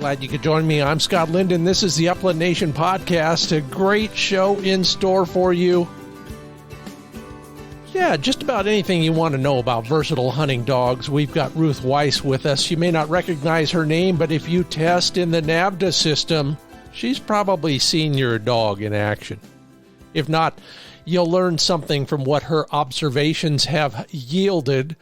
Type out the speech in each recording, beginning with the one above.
Glad you could join me. I'm Scott Linden. This is the Upland Nation podcast. A great show in store for you. Yeah, just about anything you want to know about versatile hunting dogs. We've got Ruth Weiss with us. You may not recognize her name, but if you test in the NAVHDA system, she's probably seen your dog in action. If not, you'll learn something from what her observations have yielded.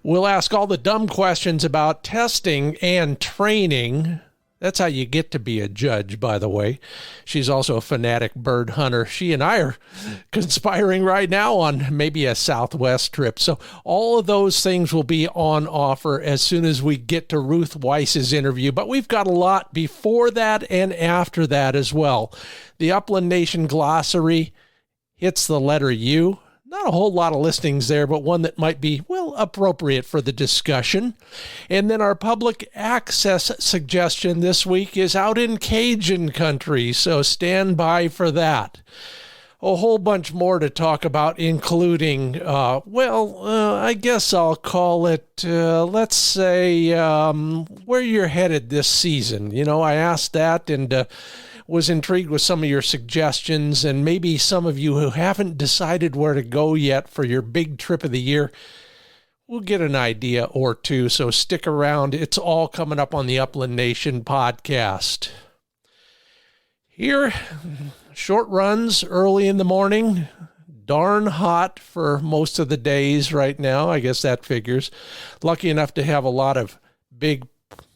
We'll ask all the dumb questions about testing and training. That's how you get to be a judge, by the way. She's also a fanatic bird hunter. She and I are conspiring right now on maybe a Southwest trip. So all of those things will be on offer as soon as we get to Ruth Weiss's interview. But we've got a lot before that and after that as well. The Upland Nation Glossary hits the letter U. Not a whole lot of listings there, but one that might be, well, appropriate for the discussion. And then our public access suggestion this week is out in Cajun country, so stand by for that. A whole bunch more to talk about, including, I guess I'll call it, let's say, where you're headed this season. You know, I asked that and was intrigued with some of your suggestions, and maybe some of you who haven't decided where to go yet for your big trip of the year will get an idea or two, so stick around. It's all coming up on the Upland Nation podcast. Here, short runs early in the morning, darn hot for most of the days right now. I guess that figures. Lucky enough to have a lot of big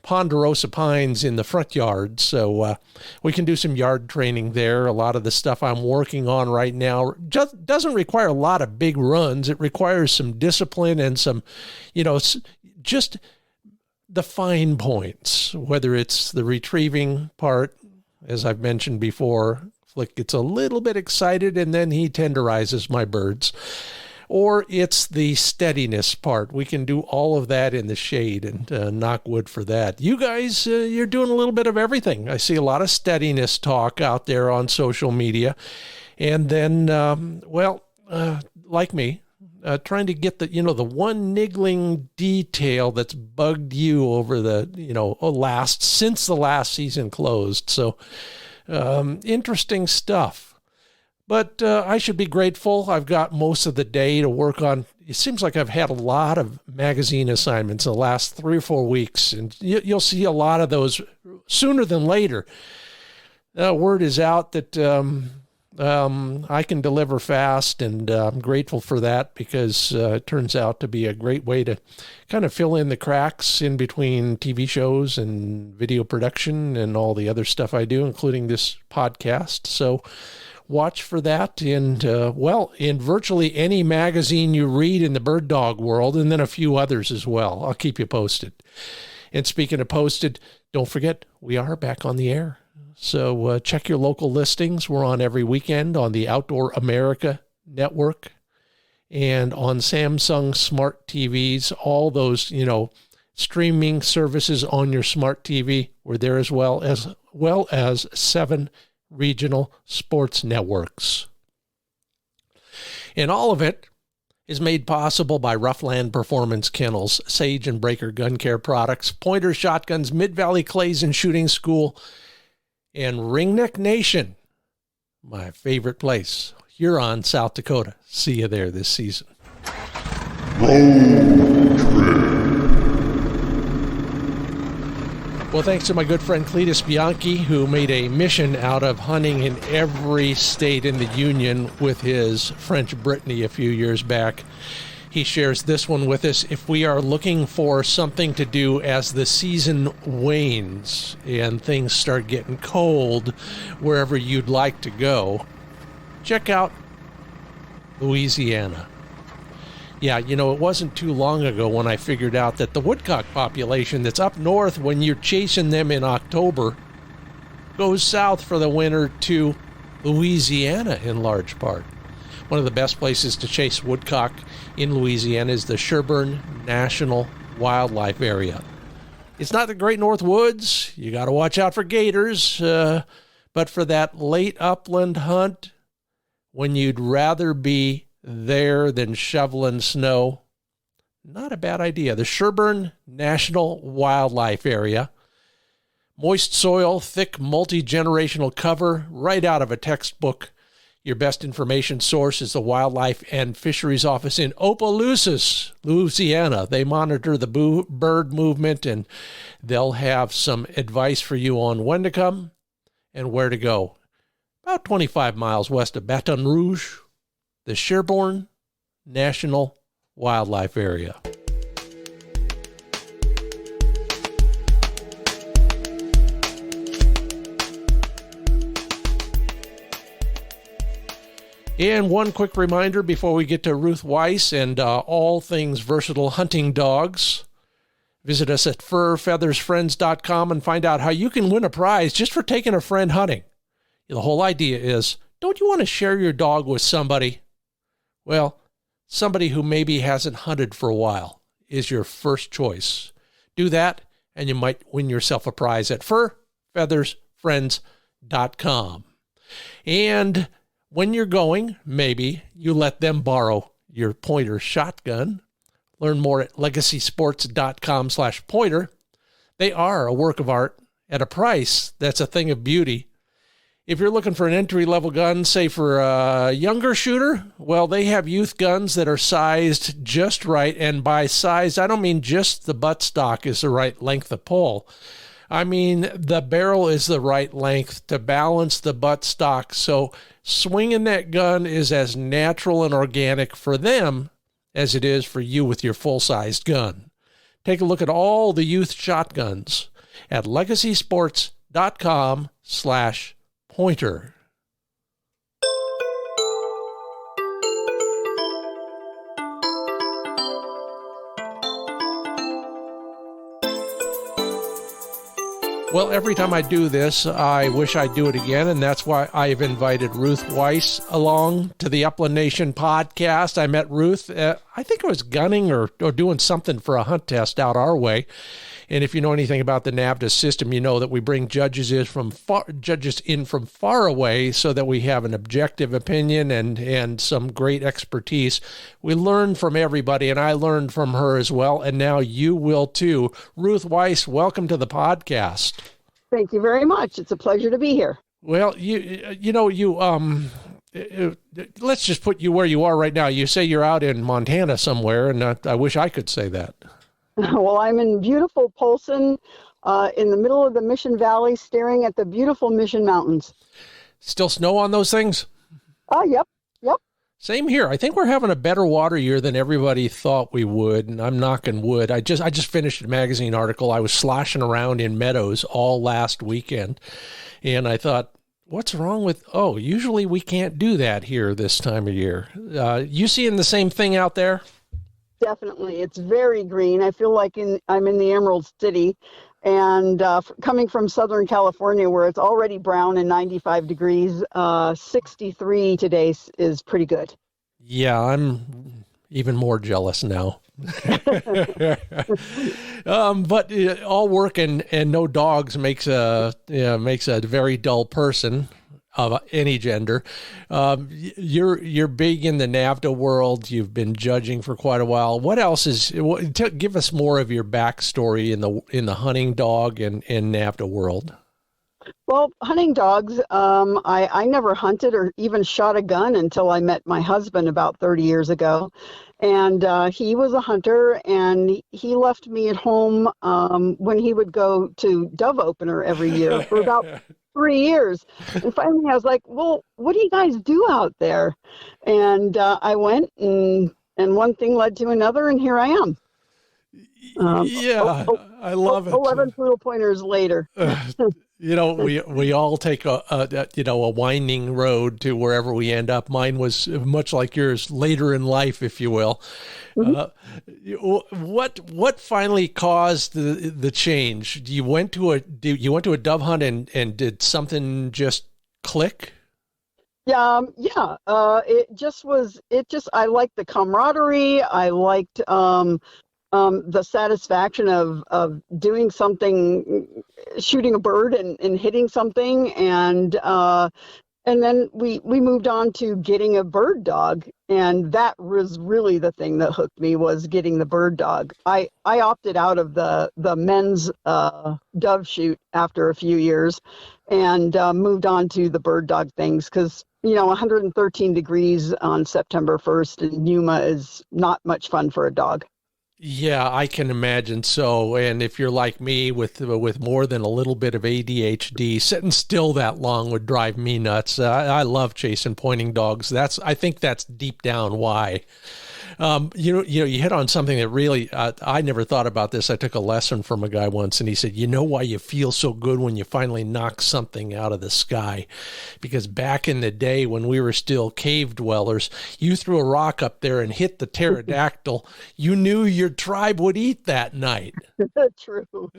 ponderosa pines in the front yard, so we can do some yard training there. A lot of the stuff I'm working on right now just doesn't require a lot of big runs. It requires some discipline and some, just the fine points, whether it's the retrieving part. As I've mentioned before, Flick gets a little bit excited and then he tenderizes my birds. Or it's the steadiness part. We can do all of that in the shade, and knock wood for that. You guys, you're doing a little bit of everything. I see a lot of steadiness talk out there on social media. And then, like me, trying to get the one niggling detail that's bugged you over the, since the last season closed. So, interesting stuff. But I should be grateful. I've got most of the day to work on. It seems like I've had a lot of magazine assignments in the last 3 or 4 weeks, and you'll see a lot of those sooner than later. Word is out that I can deliver fast, and I'm grateful for that because it turns out to be a great way to kind of fill in the cracks in between TV shows and video production and all the other stuff I do, including this podcast. So watch for that in virtually any magazine you read in the bird dog world, and then a few others as well. I'll keep you posted. And speaking of posted, don't forget, we are back on the air. So check your local listings. We're on every weekend on the Outdoor America Network and on Samsung Smart TVs, all those, streaming services on your smart TV. We're there as well as 7 regional sports networks. And all of it is made possible by RuffLand Performance Kennels, Sage and Breaker Gun Care products, Pointer Shotguns, Mid-Valley Clays and Shooting School, and Ringneck Nation, my favorite place, Huron, South Dakota. See you there this season. Well, thanks to my good friend Cletus Bianchi, who made a mission out of hunting in every state in the Union with his French Brittany a few years back. He shares this one with us. If we are looking for something to do as the season wanes and things start getting cold wherever you'd like to go, check out Louisiana. Yeah, it wasn't too long ago when I figured out that the woodcock population that's up north when you're chasing them in October goes south for the winter to Louisiana in large part. One of the best places to chase woodcock in Louisiana is the Sherburne National Wildlife Area. It's not the Great North Woods. You got to watch out for gators. But for that late upland hunt, when you'd rather be there than shoveling snow, not a bad idea. The Sherburne National Wildlife Area. Moist soil, thick multi-generational cover, right out of a textbook. Your best information source is the Wildlife and Fisheries Office in Opelousas, Louisiana. They monitor the bird movement, and they'll have some advice for you on when to come and where to go. About 25 miles west of Baton Rouge, the Sherbourne National Wildlife Area. And one quick reminder before we get to Ruth Weiss and all things versatile hunting dogs. Visit us at FurFeathersFriends.com and find out how you can win a prize just for taking a friend hunting. The whole idea is, don't you want to share your dog with somebody? Well, somebody who maybe hasn't hunted for a while is your first choice. Do that, and you might win yourself a prize at FurFeathersFriends.com. And when you're going, maybe you let them borrow your pointer shotgun. Learn more at legacysports.com/pointer. They are a work of art at a price that's a thing of beauty. If you're looking for an entry-level gun, say for a younger shooter, well, they have youth guns that are sized just right. And by size, I don't mean just the buttstock is the right length of pull. I mean, the barrel is the right length to balance the buttstock. So swinging that gun is as natural and organic for them as it is for you with your full-sized gun. Take a look at all the youth shotguns at legacysports.com/pointer. Well, every time I do this, I wish I'd do it again, and that's why I've invited Ruth Weiss along to the Upland Nation podcast. I met Ruth, I think I was gunning or doing something for a hunt test out our way. And if you know anything about the NAVHDA system, you know that we bring judges in from far away so that we have an objective opinion and some great expertise. We learn from everybody, and I learned from her as well, and now you will too. Ruth Weiss, welcome to the podcast. Thank you very much. It's a pleasure to be here. Well, let's just put you where you are right now. You say you're out in Montana somewhere, and I wish I could say that. Well, I'm in beautiful Polson, in the middle of the Mission Valley, staring at the beautiful Mission Mountains. Still snow on those things? Yep. Same here. I think we're having a better water year than everybody thought we would, and I'm knocking wood. I just finished a magazine article. I was sloshing around in meadows all last weekend, and I thought, what's wrong with, usually we can't do that here this time of year. You seeing the same thing out there? Definitely. It's very green. I feel like I'm in the Emerald City, and coming from Southern California where it's already brown and 95 degrees, 63 today is pretty good. Yeah, I'm even more jealous now. But all work and no dogs makes a very dull person of any gender. You're big in the NAVHDA world. You've been judging for quite a while. What else give us more of your backstory in the hunting dog and NAVHDA world? Well, hunting dogs, I never hunted or even shot a gun until I met my husband about 30 years ago. And he was a hunter, and he left me at home when he would go to dove opener every year for about 3 years. And finally I was like, well, what do you guys do out there? And I went, and one thing led to another, and here I am. I love it. 11 poodle pointers later. We all take a winding road to wherever we end up. Mine was much like yours, later in life, if you will. Mm-hmm. What finally caused the change? You went to a dove hunt and did something just click? I liked the camaraderie. I liked the satisfaction of doing something, shooting a bird and hitting something, and and then we moved on to getting a bird dog, and that was really the thing that hooked me, was getting the bird dog. I opted out of the men's dove shoot after a few years, and moved on to the bird dog things, because 113 degrees on September 1st in Yuma is not much fun for a dog. Yeah, I can imagine so. And if you're like me with more than a little bit of ADHD, sitting still that long would drive me nuts. I love chasing pointing dogs. I think that's deep down why. You hit on something that really, I never thought about this. I took a lesson from a guy once, and he said, you know why you feel so good when you finally knock something out of the sky? Because back in the day when we were still cave dwellers, you threw a rock up there and hit the pterodactyl. You knew your tribe would eat that night. True.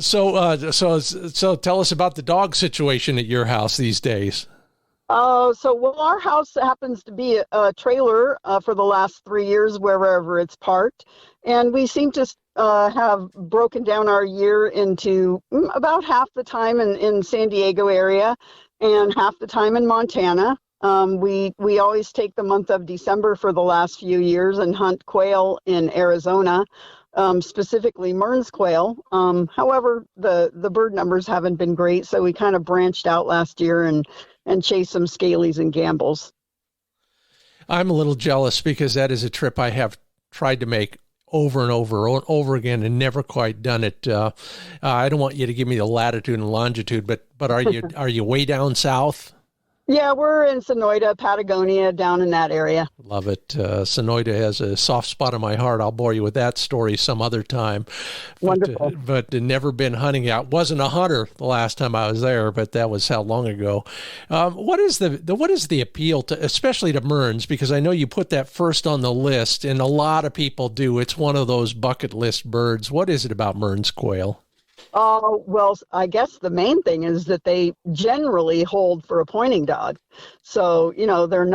So tell us about the dog situation at your house these days. Our house happens to be a trailer for the last 3 years, wherever it's parked. And we seem to have broken down our year into about half the time in San Diego area and half the time in Montana. We always take the month of December for the last few years and hunt quail in Arizona, specifically Mearns quail. However, the bird numbers haven't been great, so we kind of branched out last year and chase some scalies and gambles. I'm a little jealous because that is a trip I have tried to make over and over again and never quite done it. I don't want you to give me the latitude and longitude, but are you way down south? Yeah, we're in Sonoyta, Patagonia, down in that area. Love it. Sonoyta has a soft spot in my heart. I'll bore you with that story some other time. Wonderful. But never been hunting out. Wasn't a hunter the last time I was there, but that was how long ago. What is the appeal to, especially to Mearns? Because I know you put that first on the list, and a lot of people do. It's one of those bucket list birds. What is it about Mearns quail? Well, I guess the main thing is that they generally hold for a pointing dog. So, they're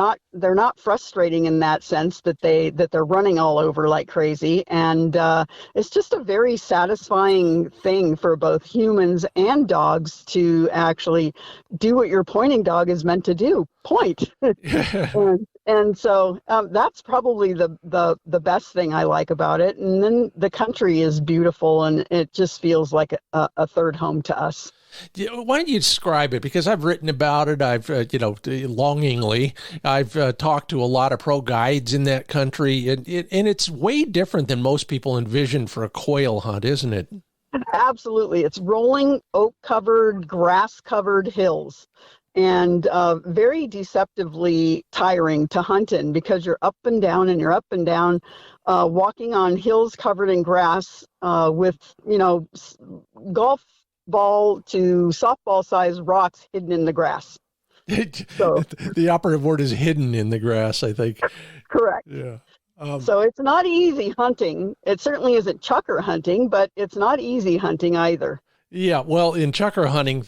not frustrating in that sense that they're running all over like crazy. And it's just a very satisfying thing for both humans and dogs to actually do what your pointing dog is meant to do, point. And so that's probably the best thing I like about it. And then the country is beautiful, and it just feels like a third home to us. Why don't you describe it? Because I've written about it. I've, longingly, I've talked to a lot of pro guides in that country, and it's way different than most people envision for a quail hunt, isn't it? Absolutely. It's rolling oak-covered, grass-covered hills. And very deceptively tiring to hunt in, because you're up and down and you're up and down, walking on hills covered in grass with, golf ball to softball size rocks hidden in the grass. So, the operative word is hidden in the grass, I think. Correct. Yeah. So it's not easy hunting. It certainly isn't chukar hunting, but it's not easy hunting either. Yeah, well, in chukar hunting,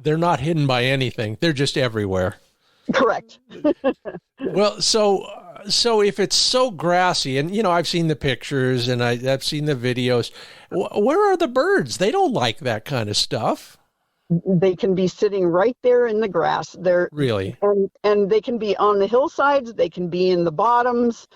they're not hidden by anything. They're just everywhere. Correct. Well, so if it's so grassy, and, I've seen the pictures and I've seen the videos, where are the birds? They don't like that kind of stuff. They can be sitting right there in the grass. They're really, and they can be on the hillsides. They can be in the bottoms.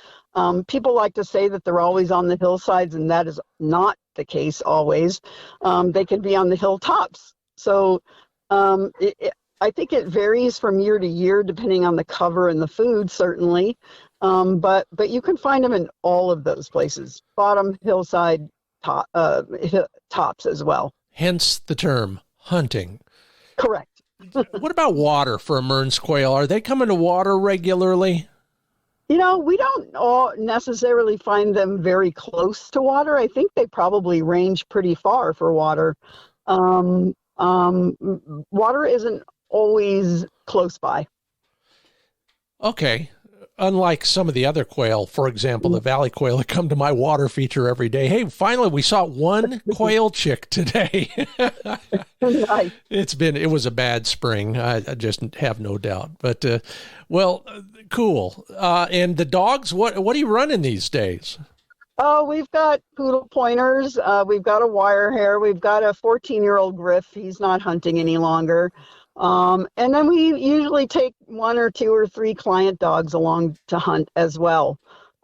People like to say that they're always on the hillsides, and that is not the case always. They can be on the hilltops. So I think it varies from year to year depending on the cover and the food, certainly. But you can find them in all of those places, bottom, hillside, tops as well. Hence the term hunting. Correct. What about water for a Mearns quail? Are they coming to water regularly? We don't all necessarily find them very close to water. I think they probably range pretty far for water. Water isn't always close by. Okay. Unlike some of the other quail, for example, the valley quail that come to my water feature every day. Hey, finally, we saw one quail chick today. Nice. It was a bad spring. I just have no doubt. But, cool. And the dogs, what are you running these days? Oh, we've got poodle pointers. We've got a wire hair. We've got a 14-year-old griff. He's not hunting any longer. And then we usually take 1 or 2 or 3 client dogs along to hunt as well.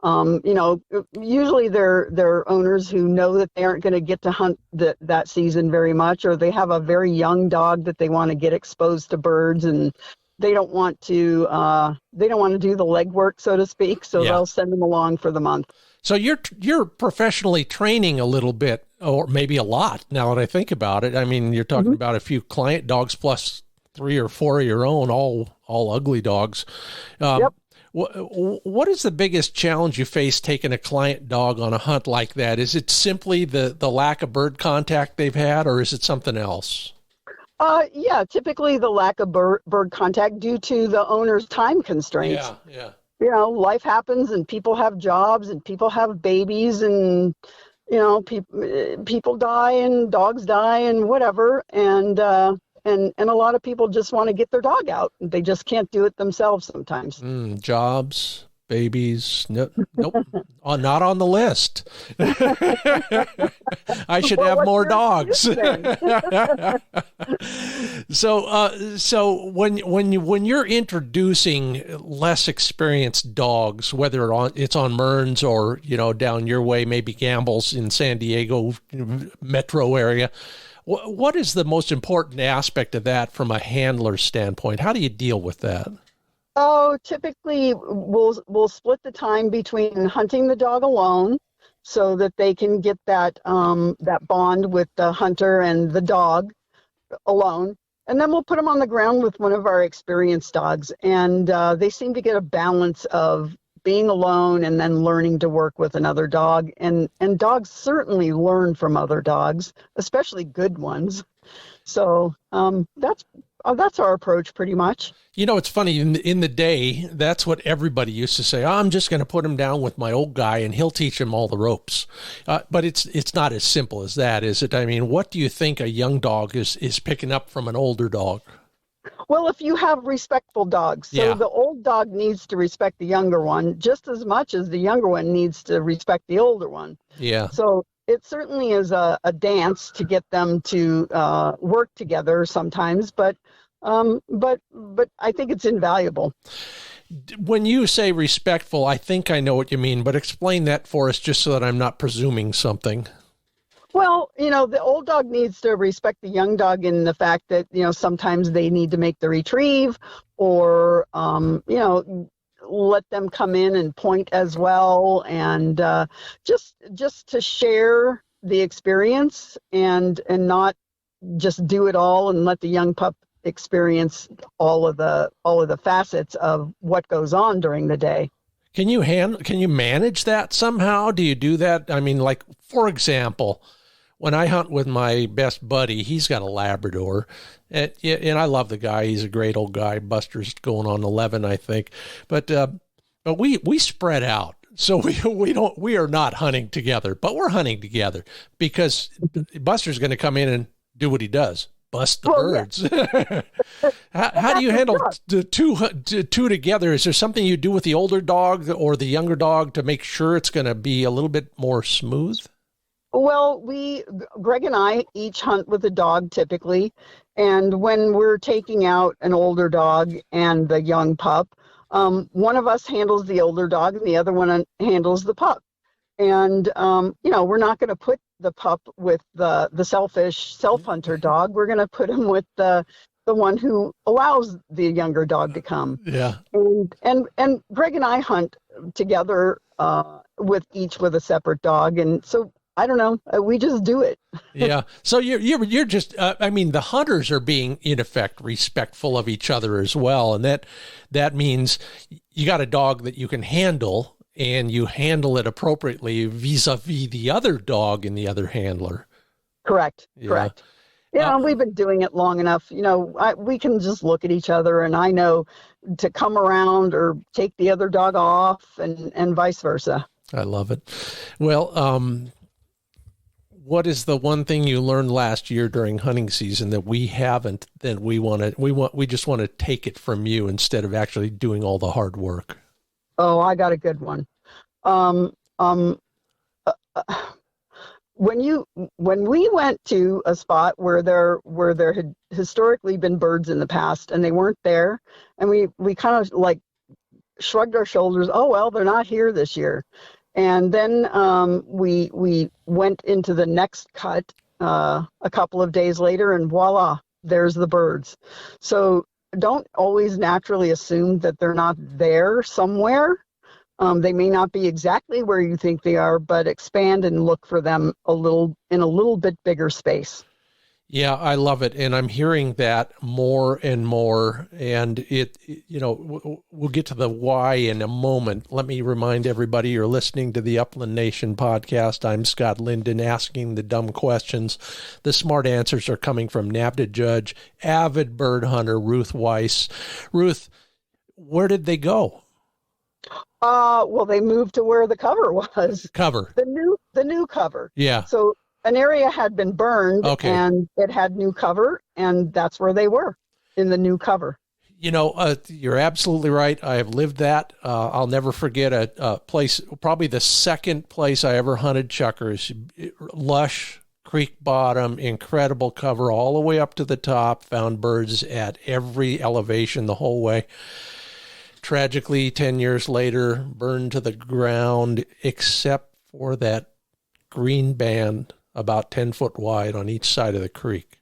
Usually they're owners who know that they aren't going to get to hunt that season very much, or they have a very young dog that they want to get exposed to birds, and they don't want to do the legwork, so to speak. So Yeah. they'll send them along for the month. So you're professionally training a little bit, or maybe a lot, now that I think about it. I mean, you're talking about a few client dogs plus 3 or 4 of your own, all ugly dogs. Yep. What is the biggest challenge you face taking a client dog on a hunt like that? Is it simply the lack of bird contact they've had, or is it something else? Yeah, typically the lack of bird contact due to the owner's time constraints. Yeah. Life happens, and people have jobs, and people have babies, and people die, and dogs die, and whatever, and a lot of people just want to get their dog out. They just can't do it themselves sometimes. Jobs, babies, nope, not on the list. I should have more dogs. So when you're introducing less experienced dogs, whether it's on Mearns or down your way, maybe Gamble's in San Diego metro area, what is the most important aspect of that from a handler standpoint? How do you deal with that? Oh, typically we'll split the time between hunting the dog alone, so that they can get that bond with the hunter and the dog alone, and then we'll put them on the ground with one of our experienced dogs, and they seem to get a balance of being alone and then learning to work with another dog, and dogs certainly learn from other dogs, especially good ones. So that's our approach pretty much. It's funny, in the day, that's what everybody used to say. I'm just going to put him down with my old guy and he'll teach him all the ropes. But it's not as simple as that, is it? I mean, what do you think a young dog is picking up from an older dog? Well, if you have respectful dogs, so the old dog needs to respect the younger one just as much as the younger one needs to respect the older one. Yeah. So it certainly is a dance to get them to work together sometimes, but I think it's invaluable. When you say respectful, I think I know what you mean, but explain that for us just so that I'm not presuming something. Well, the old dog needs to respect the young dog in the fact that, sometimes they need to make the retrieve, or, let them come in and point as well. And just to share the experience and not just do it all and let the young pup experience all of the facets of what goes on during the day. Can you manage that somehow? Do you do that? I mean, like, for example, when I hunt with my best buddy, he's got a Labrador, and I love the guy. He's a great old guy. Buster's going on 11, I think, but we spread out. So we are not hunting together, but we're hunting together because Buster's going to come in and do what he does. Bust the birds. Yeah. How do you handle the two together? Is there something you do with the older dog or the younger dog to make sure it's going to be a little bit more smooth? Well, Greg and I each hunt with a dog typically, and when we're taking out an older dog and the young pup, one of us handles the older dog and the other one handles the pup. And, we're not going to put the pup with the selfish self-hunter dog. We're going to put him with the one who allows the younger dog to come. Yeah. And Greg and I hunt together with a separate dog. And so, I don't know, we just do it. Yeah. So you're just, the hunters are being, in effect, respectful of each other as well. And that means you got a dog that you can handle, and you handle it appropriately vis-a-vis the other dog and the other handler. Correct. Yeah. Correct. We've been doing it long enough. We can just look at each other, and I know to come around or take the other dog off, and vice versa. I love it. Well, what is the one thing you learned last year during hunting season that we haven't, that we just want to take it from you instead of actually doing all the hard work? Oh, I got a good one. when we went to a spot where there had historically been birds in the past and they weren't there, and we kind of like shrugged our shoulders, oh well, they're not here this year. And then we went into the next cut a couple of days later, and voila, there's the birds. So don't always naturally assume that they're not there somewhere. They may not be exactly where you think they are, but expand and look for them in a little bit bigger space. Yeah, I love it. And I'm hearing that more and more. And we'll get to the why in a moment. Let me remind everybody you're listening to the Upland Nation podcast. I'm Scott Linden, asking the dumb questions. The smart answers are coming from NAVHDA judge, avid bird hunter, Ruth Weiss. Ruth, where did they go? Well, they moved to where the cover was. Cover. The new cover. Yeah. So an area had been burned, okay, and it had new cover, and that's where they were, in the new cover. You're absolutely right. I have lived that. I'll never forget a place, probably the second place I ever hunted chukars. Lush, creek bottom, incredible cover all the way up to the top, found birds at every elevation the whole way. Tragically, 10 years later, burned to the ground, except for that green band about 10 foot wide on each side of the creek,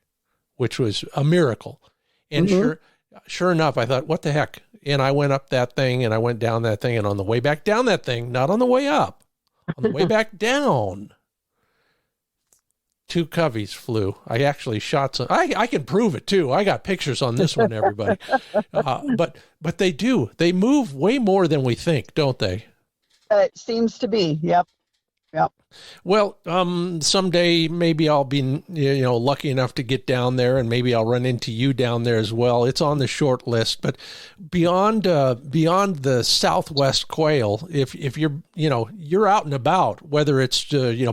which was a miracle. And sure enough, I thought, what the heck? And I went up that thing, and I went down that thing, and on the way back down that thing, not on the way up, on the way back down, 2 coveys flew. I actually shot some. I can prove it too. I got pictures on this one, everybody. But they do. They move way more than we think, don't they? It seems to be. Yep. Well, someday maybe I'll be, lucky enough to get down there, and maybe I'll run into you down there as well. It's on the short list, but beyond the Southwest quail, if you're out and about, whether it's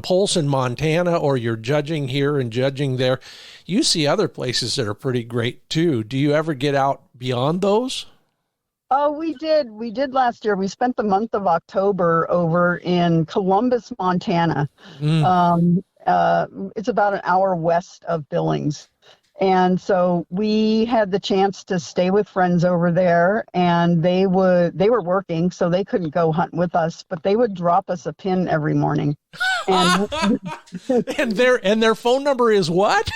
Polson, Montana, or you're judging here and judging there, you see other places that are pretty great too. Do you ever get out beyond those? Oh, we did. We did last year. We spent the month of October over in Columbus, Montana. It's about an hour west of Billings. And so we had the chance to stay with friends over there, and they were working, so they couldn't go hunt with us, but they would drop us a pin every morning. And and their phone number is what?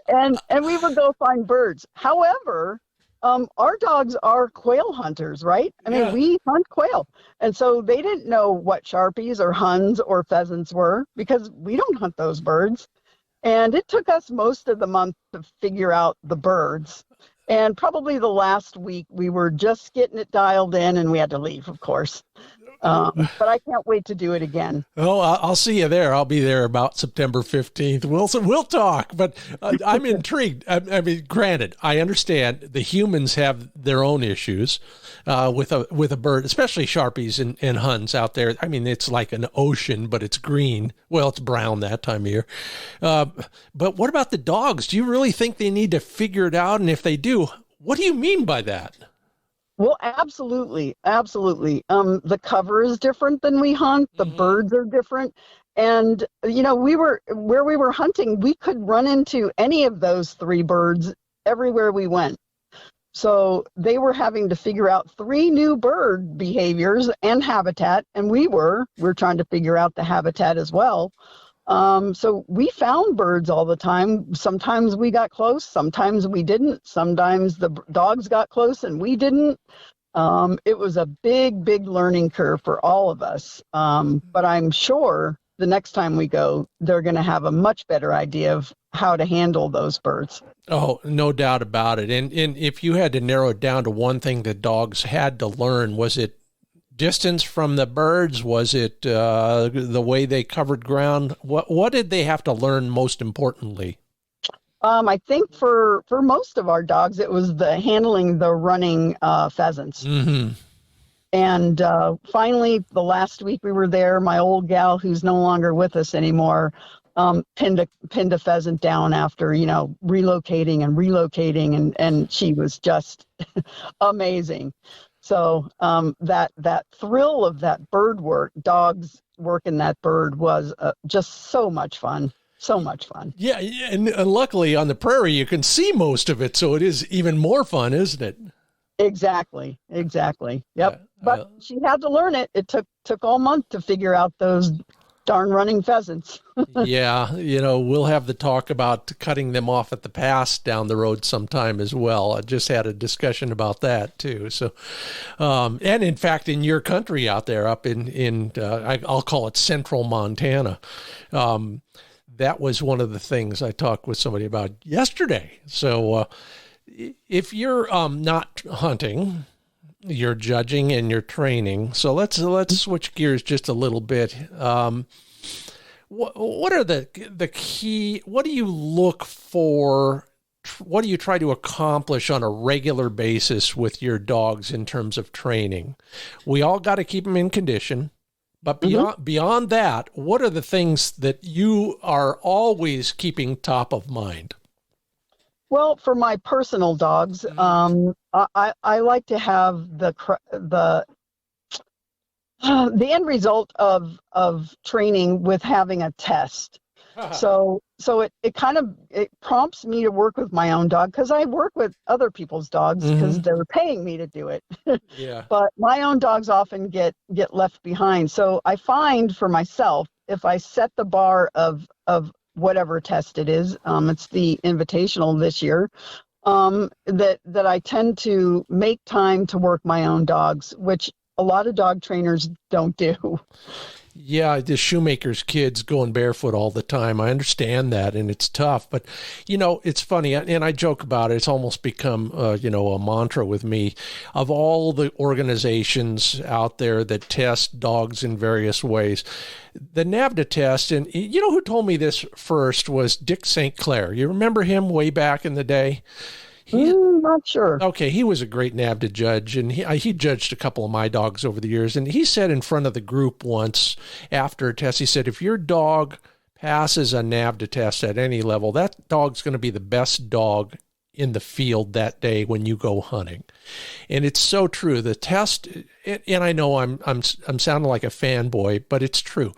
and we would go find birds. However, our dogs are quail hunters, right? I mean, we hunt quail. And so they didn't know what Sharpies or Huns or pheasants were, because we don't hunt those birds. And it took us most of the month to figure out the birds. And probably the last week we were just getting it dialed in, and we had to leave, of course. But I can't wait to do it again. Oh, I'll see you there. I'll be there about September 15th. We'll talk, but I'm intrigued. I mean, granted, I understand the humans have their own issues with a bird, especially Sharpies and Huns out there. I mean, it's like an ocean, but it's green. Well, it's brown that time of year. But what about the dogs? Do you really think they need to figure it out? And if they do, what do you mean by that? Well, absolutely. The cover is different than we hunt. The birds are different. And, where we were hunting, we could run into any of those 3 birds everywhere we went. So they were having to figure out 3 new bird behaviors and habitat. And we're trying to figure out the habitat as well. So we found birds all the time. Sometimes we got close, sometimes we didn't. Sometimes the dogs got close and we didn't. It was a big learning curve for all of us. But I'm sure the next time we go, they're going to have a much better idea of how to handle those birds. Oh, no doubt about it. And if you had to narrow it down to one thing that dogs had to learn, was it distance from the birds? Was it the way they covered ground? What did they have to learn most importantly? I think for most of our dogs, it was handling the running pheasants. Mm-hmm. And finally, the last week we were there, my old gal, who's no longer with us anymore, pinned a pheasant down after, relocating, and she was just amazing. So that thrill of that bird work, dogs working that bird was just so much fun. So much fun. Yeah, and luckily on the prairie you can see most of it, so it is even more fun, isn't it? Exactly. Yep. But she had to learn it. It took all month to figure out those darn running pheasants. Yeah, we'll have the talk about cutting them off at the pass down the road sometime as well. I just had a discussion about that too. So, and in fact, in your country out there, up in I'll call it central Montana, that was one of the things I talked with somebody about yesterday. So, if you're not hunting, you're judging and you're training. So let's switch gears just a little bit. What are the key? What do you look for? What do you try to accomplish on a regular basis with your dogs in terms of training? We all got to keep them in condition, but beyond that, what are the things that you are always keeping top of mind? Well, for my personal dogs, I like to have the end result of training with having a test. So it kind of prompts me to work with my own dog, because I work with other people's dogs because they're paying me to do it. Yeah. But my own dogs often get left behind. So I find for myself, if I set the bar of whatever test it is, it's the Invitational this year, that I tend to make time to work my own dogs, which a lot of dog trainers don't do. Yeah, the shoemaker's kids going barefoot all the time. I understand that, and it's tough. But, it's funny, and I joke about it. It's almost become, a mantra with me. Of all the organizations out there that test dogs in various ways, the NAVHDA test, and you know who told me this first was Dick St. Clair. You remember him way back in the day? Not sure. Okay, he was a great NAVHDA judge, and he judged a couple of my dogs over the years. And he said in front of the group once after a test, he said, if your dog passes a NAVHDA test at any level, that dog's going to be the best dog in the field that day when you go hunting. And it's so true. The test, and I know I'm sounding like a fanboy, but it's true.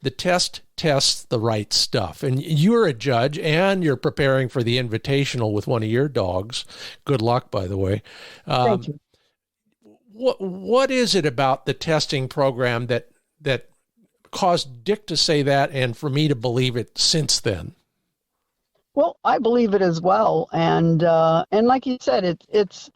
The test tests the right stuff. And you're a judge and you're preparing for the Invitational with one of your dogs. Good luck, by the way. Thank you. What is it about the testing program that caused Dick to say that and for me to believe it since then? Well, I believe it as well, and like you said, it's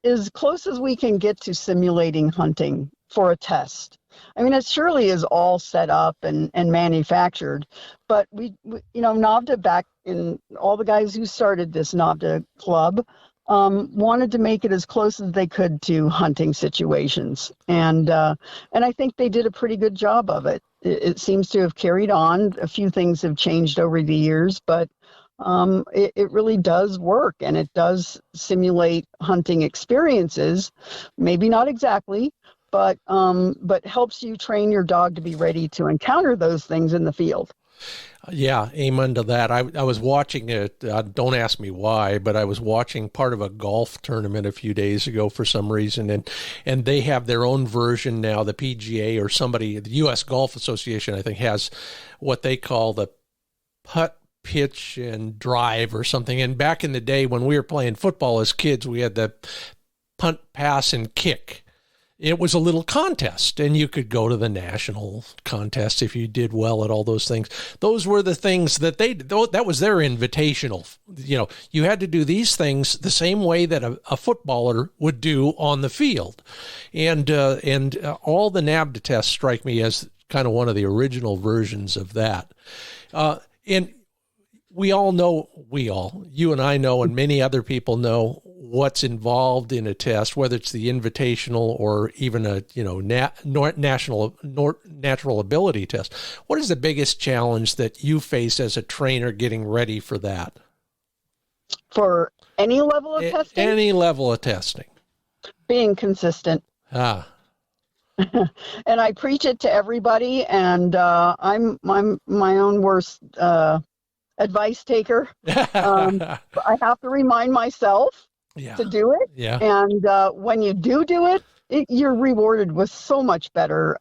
as close as we can get to simulating hunting for a test. I mean, it surely is all set up and manufactured, but we NAVHDA, back in all the guys who started this NAVHDA club, wanted to make it as close as they could to hunting situations, and I think they did a pretty good job of it. It seems to have carried on. A few things have changed over the years, but it really does work, and it does simulate hunting experiences. Maybe not exactly, but helps you train your dog to be ready to encounter those things in the field. Yeah, amen to that. I was watching it. Don't ask me why, but I was watching part of a golf tournament a few days ago for some reason, and they have their own version now. The PGA or somebody, the U.S. Golf Association, I think, has what they call the putt, pitch, and drive or something. And back in the day when we were playing football as kids, we had the punt, pass, and kick. It was a little contest, and you could go to the national contest if you did well at all those things. Those were the things that that was their Invitational. You had to do these things the same way that a footballer would do on the field. And all the NAVHDA tests strike me as kind of one of the original versions of that. And we all know, you and I know, and many other people know what's involved in a test, whether it's the Invitational or even a natural ability test. What is the biggest challenge that you face as a trainer getting ready for that? For any level of testing? Any level of testing. Being consistent. And I preach it to everybody, and I'm my own worst advice taker. I have to remind myself to do it. Yeah. And when you do it, you're rewarded with so much better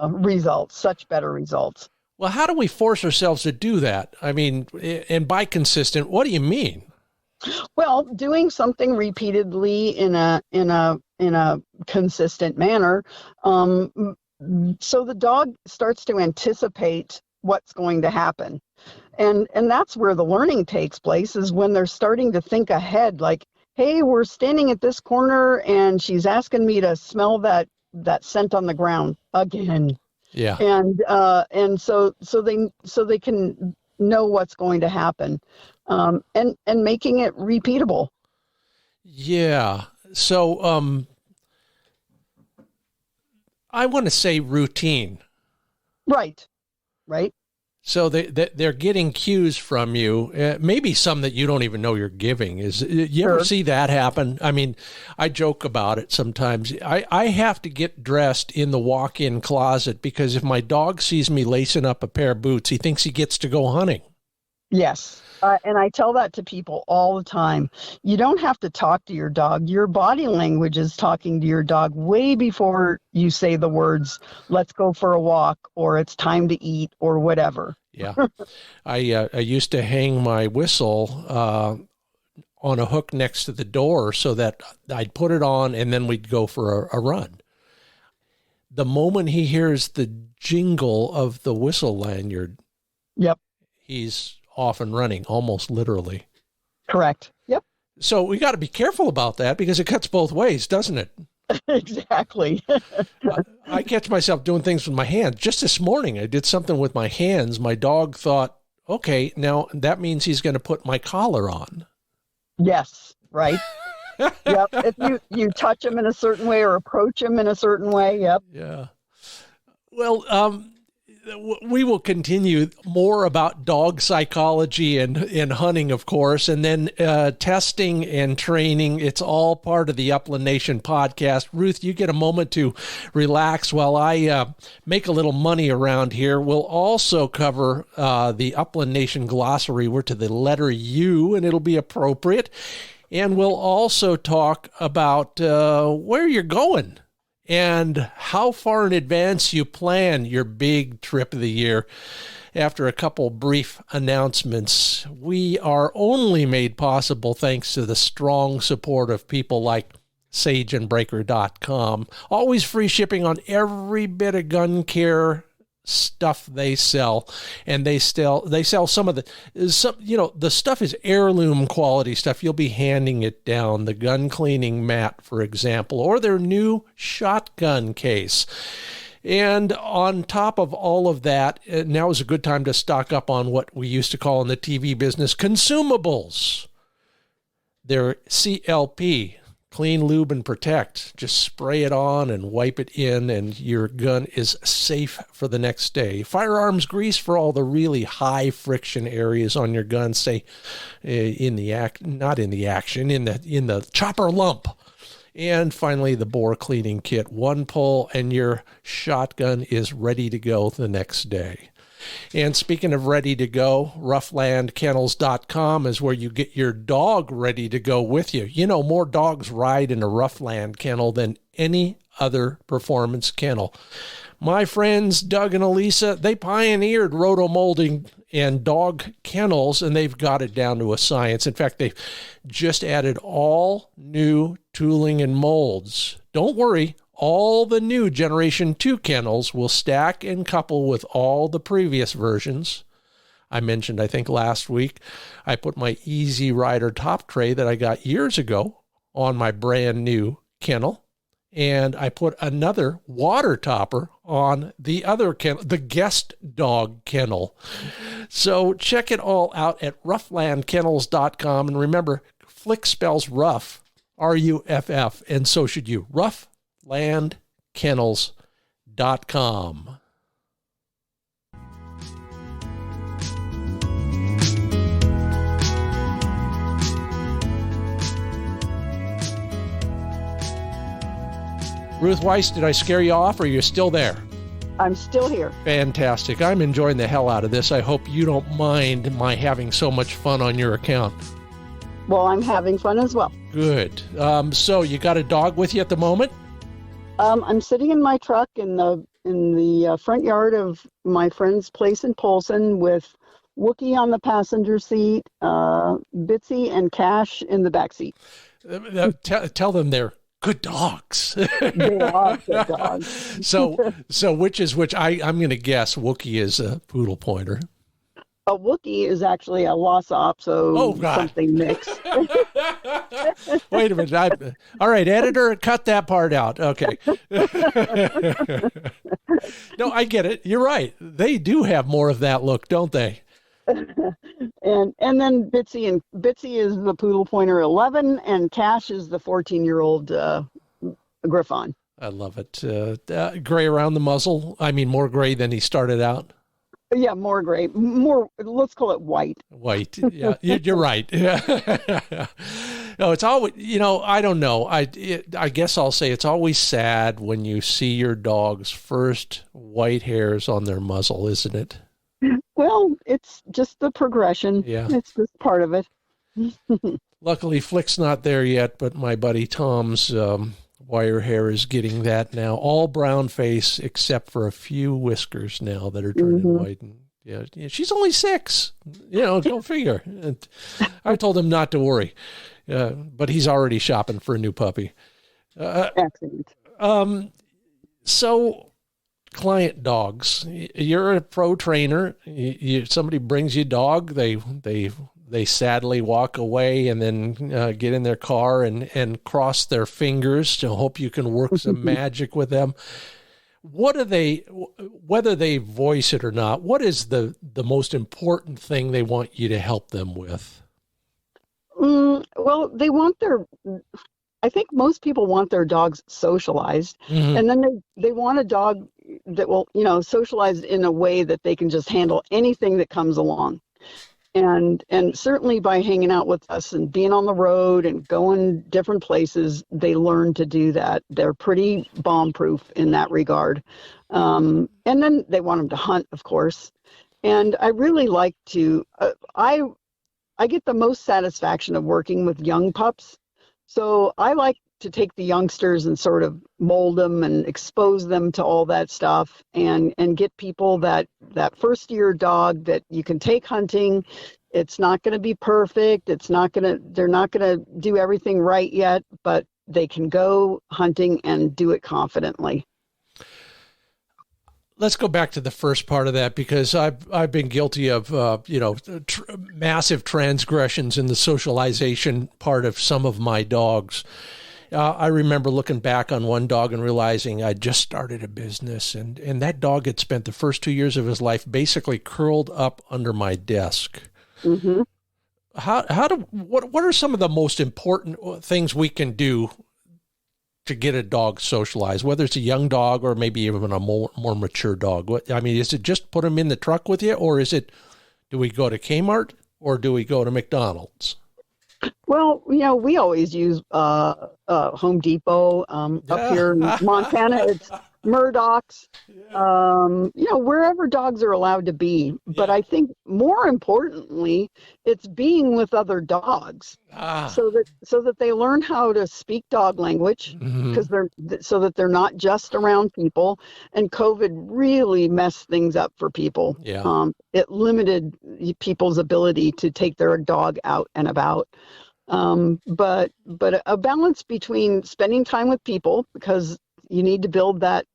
results, such better results. Well, how do we force ourselves to do that? I mean, and by consistent, what do you mean? Well, doing something repeatedly in a consistent manner, so the dog starts to anticipate what's going to happen, and that's where the learning takes place, is when they're starting to think ahead, like, hey, we're standing at this corner, and she's asking me to smell that scent on the ground again. Yeah. And so they can know what's going to happen, and making it repeatable. Yeah. So I want to say routine. Right. So they're getting cues from you, maybe some that you don't even know you're giving. You ever see that happen? I mean, I joke about it sometimes. I have to get dressed in the walk-in closet because if my dog sees me lacing up a pair of boots, he thinks he gets to go hunting. Yes. And I tell that to people all the time. You don't have to talk to your dog. Your body language is talking to your dog way before you say the words, let's go for a walk, or it's time to eat, or whatever. Yeah. I used to hang my whistle on a hook next to the door so that I'd put it on and then we'd go for a run. The moment he hears the jingle of the whistle lanyard, yep, he's off and running, almost literally. Correct. Yep. So we got to be careful about that because it cuts both ways, doesn't it? Exactly. I catch myself doing things with my hands. Just this morning, I did something with my hands. My dog thought, okay, now that means he's going to put my collar on. Yes. Right. Yep. If you touch him in a certain way or approach him in a certain way. Yep. Yeah. Well, we will continue more about dog psychology and hunting, of course, and then testing and training. It's all part of the Upland Nation podcast. Ruth, you get a moment to relax while I make a little money around here. We'll also cover the Upland Nation Glossary. We're to the letter U, and it'll be appropriate. And we'll also talk about where you're going and how far in advance you plan your big trip of the year. After a couple brief announcements, we are only made possible thanks to the strong support of people like sageandbreaker.com. Always free shipping on every bit of gun care stuff they sell, and they sell some of the stuff is heirloom quality stuff. You'll be handing it down, the gun cleaning mat, for example, or their new shotgun case. And on top of all of that, now is a good time to stock up on what we used to call in the TV business consumables. Their CLP, Clean, Lube, and Protect. Just spray it on and wipe it in, and your gun is safe for the next day. Firearms grease for all the really high friction areas on your gun, say in the chopper lump. And finally, the bore cleaning kit. One pull, and your shotgun is ready to go the next day. And speaking of ready to go, RuffLandKennels.com is where you get your dog ready to go with you. You know, more dogs ride in a RuffLand kennel than any other performance kennel. My friends Doug and Elisa, they pioneered rotomolding and dog kennels, and they've got it down to a science. In fact, they've just added all new tooling and molds. Don't worry. All the new Generation 2 kennels will stack and couple with all the previous versions. I mentioned, I think last week, I put my Easy Rider top tray that I got years ago on my brand new kennel. And I put another water topper on the other kennel, the guest dog kennel. So check it all out at RuffLandKennels.com. And remember, Flick spells rough, R-U-F-F, and so should you. RuffLandKennels.com. Ruth Weiss, did I scare you off, or are you still there? I'm still here. Fantastic. I'm enjoying the hell out of this. I hope you don't mind my having so much fun on your account. Well, I'm having fun as well. Good. So you got a dog with you at the moment? I'm sitting in my truck in the front yard of my friend's place in Polson with Wookie on the passenger seat, Bitsy and Cash in the back seat. Tell them they're good dogs. They are good dogs. So which is which? I'm going to guess Wookie is a poodle pointer. A Wookie is actually a Lhasa Apso something mixed. Wait a minute. All right, editor, cut that part out. Okay. No, I get it. You're right. They do have more of that look, don't they? And then Bitsy is the poodle pointer 11, and Cash is the 14-year-old Griffon. I love it. Gray around the muzzle. I mean, more gray than he started out. Yeah, more gray. More, let's call it white. White. Yeah, you're right. No, it's always, I don't know. I guess I'll say it's always sad when you see your dog's first white hairs on their muzzle, isn't it? Well, it's just the progression. Yeah. It's just part of it. Luckily, Flick's not there yet, but my buddy Tom's wire hair is getting that now. All brown face except for a few whiskers now that are turning white. And yeah, she's only 6. Go figure. And I told him not to worry, but he's already shopping for a new puppy. Excellent. So, client dogs. You're a pro trainer. Somebody brings you a dog. They sadly walk away and then get in their car and cross their fingers to hope you can work some magic with them. What are they, whether they voice it or not, what is the most important thing they want you to help them with? Well, I think most people want their dogs socialized, and then they want a dog that will, socialize in a way that they can just handle anything that comes along. And certainly by hanging out with us and being on the road and going different places, they learn to do that. They're pretty bomb-proof in that regard. And then they want them to hunt, of course. And I really like to, I get the most satisfaction of working with young pups. So I like to take the youngsters and sort of mold them and expose them to all that stuff and get people that first year dog that you can take hunting. It's not going to be perfect. They're not going to do everything right yet, but they can go hunting and do it confidently. Let's go back to the first part of that, because I've been guilty of massive transgressions in the socialization part of some of my dogs. I remember looking back on one dog and realizing I'd just started a business, and that dog had spent the first 2 years of his life basically curled up under my desk. Mm-hmm. What are some of the most important things we can do to get a dog socialized, whether it's a young dog or maybe even a more mature dog? Is it just put them in the truck with you, or do we go to Kmart or do we go to McDonald's? Well, we always use Home Depot. Up here in Montana, it's Murdoch's. Wherever dogs are allowed to be. But I think more importantly, it's being with other dogs, so that they learn how to speak dog language, because so that they're not just around people. And COVID really messed things up for people. Yeah. It limited people's ability to take their dog out and about. But a balance between spending time with people, because you need to build that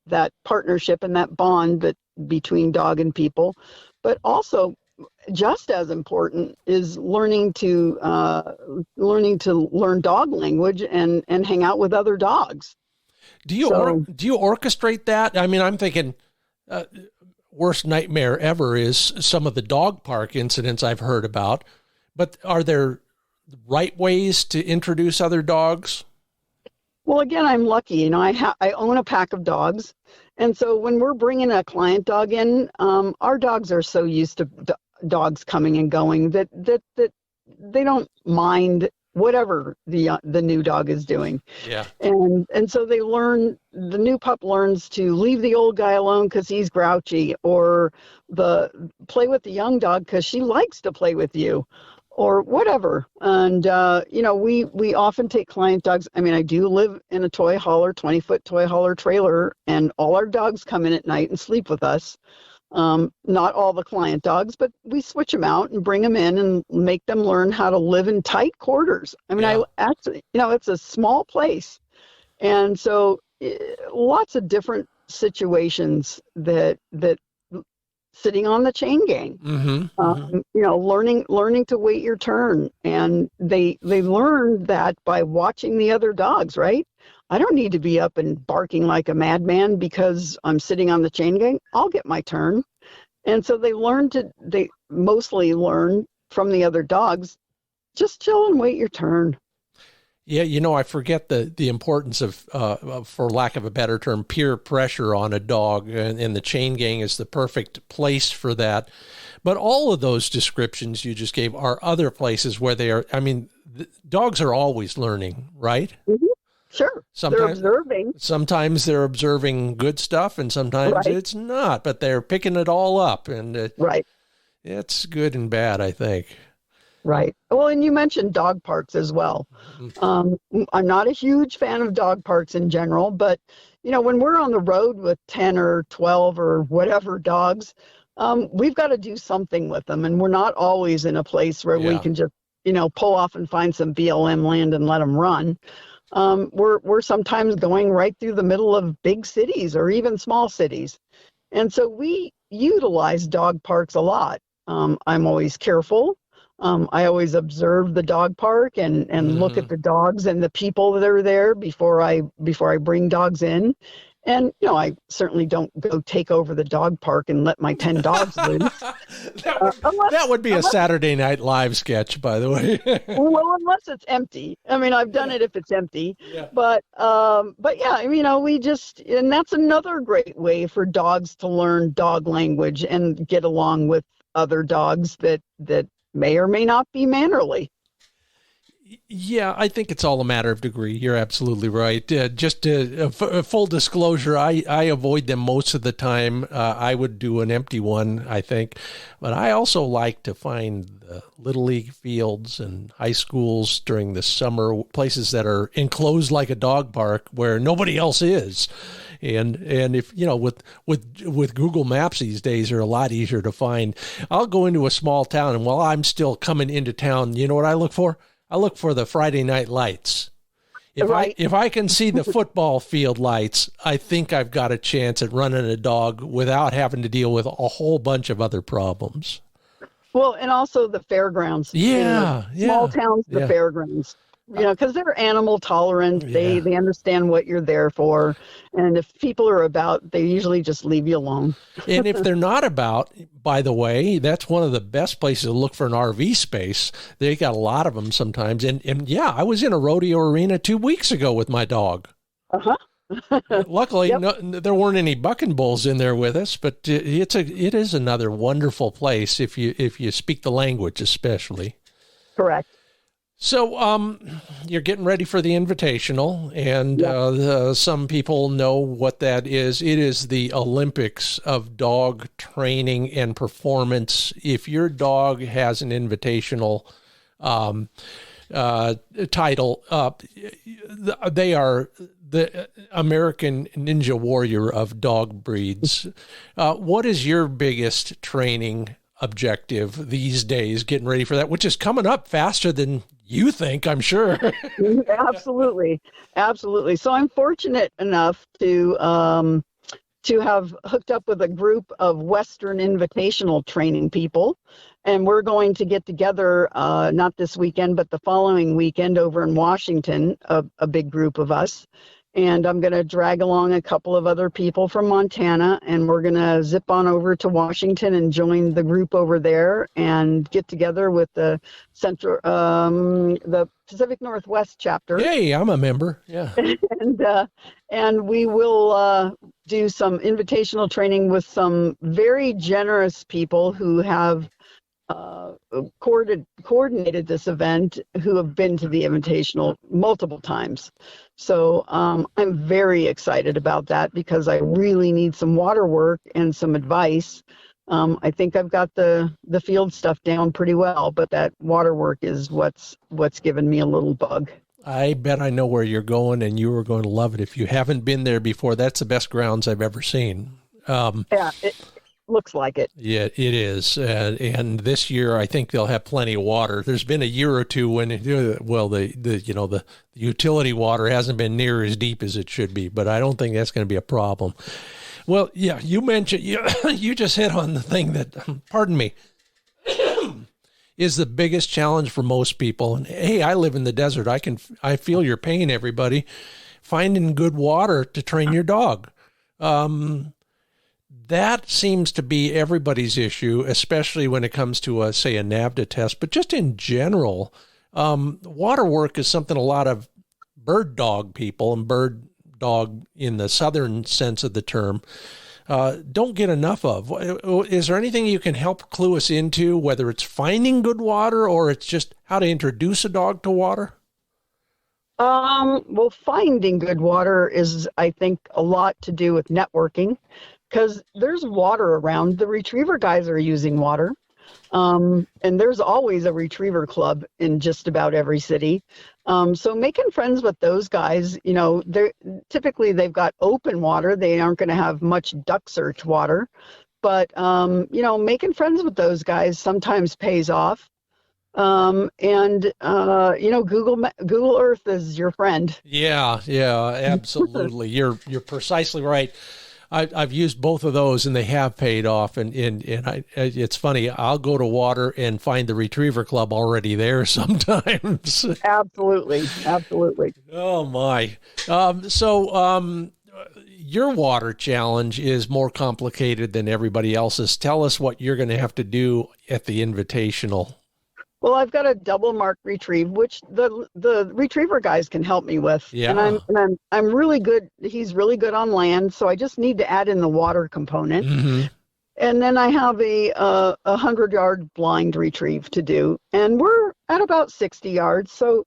partnership and that bond between dog and people, but also just as important is learning to learn dog language and hang out with other dogs. Do you orchestrate that? I'm thinking worst nightmare ever is some of the dog park incidents I've heard about, but are there right ways to introduce other dogs? Well, again, I'm lucky. I own a pack of dogs. And so when we're bringing a client dog in, our dogs are so used to dogs coming and going that they don't mind whatever the new dog is doing. Yeah. And so the new pup learns to leave the old guy alone because he's grouchy, or play with the young dog because she likes to play with you. or whatever. And, we often take client dogs. I mean, I do live in a toy hauler, 20-foot toy hauler trailer, and all our dogs come in at night and sleep with us. Not all the client dogs, but we switch them out and bring them in and make them learn how to live in tight quarters. I mean, I actually, it's a small place. And so lots of different situations that sitting on the chain gang, learning to wait your turn. And they learn that by watching the other dogs, right? I don't need to be up and barking like a madman because I'm sitting on the chain gang. I'll get my turn. And so they mostly learn from the other dogs, just chill and wait your turn. Yeah, I forget the importance of, for lack of a better term, peer pressure on a dog, and the chain gang is the perfect place for that. But all of those descriptions you just gave are other places where they are. I mean, dogs are always learning, right? Mm-hmm. Sure. They're observing. Sometimes they're observing good stuff, and sometimes it's not. But they're picking it all up, and it's good and bad, I think. Right. Well, and you mentioned dog parks as well. I'm not a huge fan of dog parks in general, but, when we're on the road with 10 or 12 or whatever dogs, we've got to do something with them. And we're not always in a place where we can just, pull off and find some BLM land and let them run. We're sometimes going right through the middle of big cities or even small cities. And so we utilize dog parks a lot. I'm always careful. I always observe the dog park and look at the dogs and the people that are there before I bring dogs in. And, I certainly don't go take over the dog park and let my 10 dogs loose. that would be a Saturday Night Live sketch, by the way. Well, unless it's empty. I mean, I've done it if it's empty. Yeah. But yeah, we just, and that's another great way for dogs to learn dog language and get along with other dogs that may or may not be mannerly. Yeah, I think it's all a matter of degree. You're absolutely right. Full disclosure, I avoid them most of the time. I would do an empty one, I think. But I also like to find the Little League fields and high schools during the summer, places that are enclosed like a dog park where nobody else is. And if, with Google Maps these days are a lot easier to find. I'll go into a small town, and while I'm still coming into town, you know what I look for? I look for the Friday night lights. If I can see the football field lights, I think I've got a chance at running a dog without having to deal with a whole bunch of other problems. Well, and also the fairgrounds. Small towns, the fairgrounds. Because they're animal tolerant. They understand what you're there for. And if people are about, they usually just leave you alone. And if they're not about, by the way, that's one of the best places to look for an RV space. They got a lot of them sometimes. And I was in a rodeo arena 2 weeks ago with my dog. Luckily, there weren't any bucking bulls in there with us, but it is another wonderful place if you speak the language, especially. Correct. So you're getting ready for the Invitational, and some people know what that is. It is the Olympics of dog training and performance. If your dog has an Invitational title, they are the American Ninja Warrior of dog breeds. What is your biggest training objective these days, getting ready for that, which is coming up faster than you think, I'm sure? Absolutely. So I'm fortunate enough to have hooked up with a group of Western Invitational training people. And we're going to get together, not this weekend, but the following weekend over in Washington, a big group of us. And I'm going to drag along a couple of other people from Montana, and we're going to zip on over to Washington and join the group over there and get together with the the Pacific Northwest chapter. Hey, I'm a member. Yeah. And we will do some invitational training with some very generous people who have coordinated this event, who have been to the Invitational multiple times. So I'm very excited about that because I really need some water work and some advice I think I've got the field stuff down pretty well, but that water work is what's given me a little bug. I bet I know where you're going, and you are going to love it. If you haven't been there before, that's the best grounds I've ever seen. Yeah, it looks like it. Yeah, it is. And this year, I think they'll have plenty of water. There's been a year or two when, the utility water hasn't been near as deep as it should be, but I don't think that's going to be a problem. Well, yeah, you mentioned, you just hit on the thing that, pardon me, is the biggest challenge for most people. And hey, I live in the desert. I feel your pain, everybody. Finding good water to train your dog. That seems to be everybody's issue, especially when it comes to, say, a NAVHDA test. But just in general, water work is something a lot of bird dog people, and bird dog in the southern sense of the term, don't get enough of. Is there anything you can help clue us into, whether it's finding good water or it's just how to introduce a dog to water? Well, finding good water is, I think, a lot to do with networking, because there's water around. The retriever guys are using water. And there's always a retriever club in just about every city. So making friends with those guys, they've got open water. They aren't going to have much duck search water, but, making friends with those guys sometimes pays off. Google Earth is your friend. Yeah, absolutely. You're precisely right. I've used both of those, and they have paid off. And it's funny. I'll go to water and find the retriever club already there sometimes. Absolutely. Oh my. Your water challenge is more complicated than everybody else's. Tell us what you're going to have to do at the Invitational. Well, I've got a double mark retrieve, which the retriever guys can help me with. Yeah. And I'm really good. He's really good on land, so I just need to add in the water component. Mm-hmm. And then I have a 100-yard blind retrieve to do, and we're at about 60 yards. So